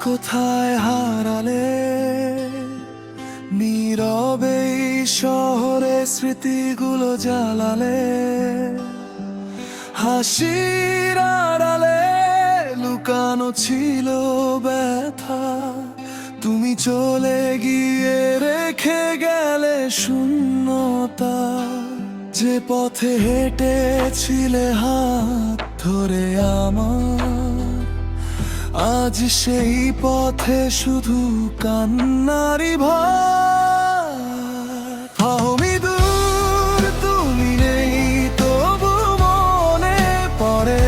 কোথায় হারালে নীরবে শহরে স্মৃতিগুলো জ্বালালে হাসির আড়ালে লুকানো ছিল ব্যথা তুমি চলে গিয়ে রেখে গেলে শূন্যতা যে পথে হেঁটেছিলে হাত ধরে আমার আজ সেই পথে শুধু কান্নারি ভার আমি দূর তুমি নেই তবু মনে পড়ে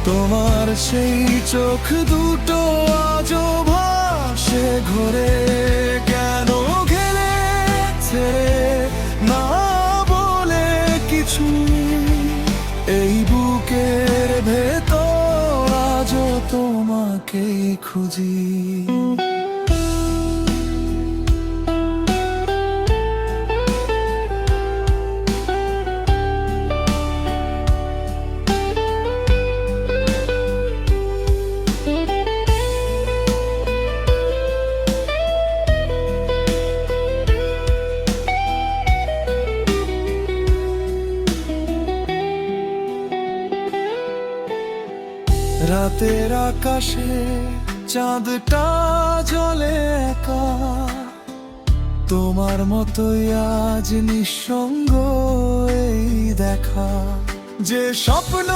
তোমার সেই চোখ দুটো আজও ভাসে ঘোরে কেন গেলে ছেড়ে না বলে কিছু এই বুকের ভেতর আজও তোমাকে খুঁজি রাতের আকাশে চাঁদটা জ্বলে একা তোমার মতোই আজ নিঃসঙ্গ এই দেখা যে স্বপ্ন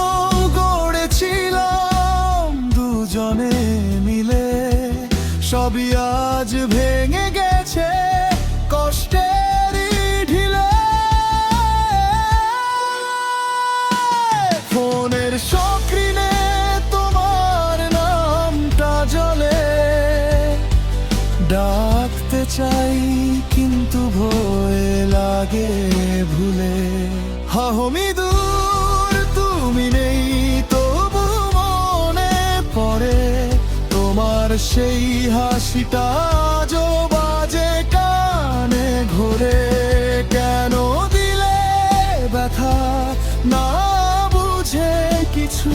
গড়েছিলাম দুজনে মিলে সবই আজ ভেঙে গেছে কষ্টের ঢিলে ফোনের স্ক্রিনে ডাকতে চাই কিন্তু ভয় লাগে ভুলে আমি দূর তুমি নেই তবু মনে পড়ে তোমার সেই হাসিটা আজও বাজে কানে ঘোরে কেন দিলে ব্যথা না বুঝে কিছু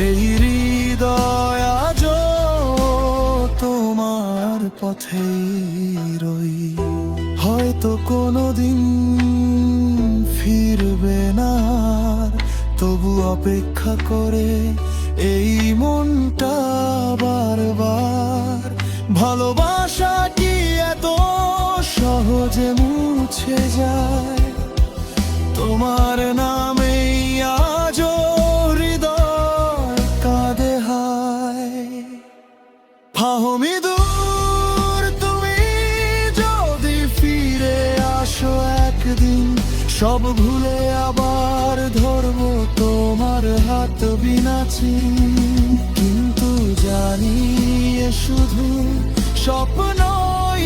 এই হৃদয় আজও তোমার পথেই রই হয়তো কোনোদিন ফিরবে না তবু অপেক্ষা করে এই মনটা বারবার ভালোবাসা কি এত সহজে মুছে যায় তোমার নামেই আজও হৃদয় কাঁদে হায় আমি দূর তুমি যদি ফিরে আসো একদিন সব ভুলে আবার ধরবো তোমার হাত বিনাচি কিন্তু জানি এ শুধু স্বপ্নই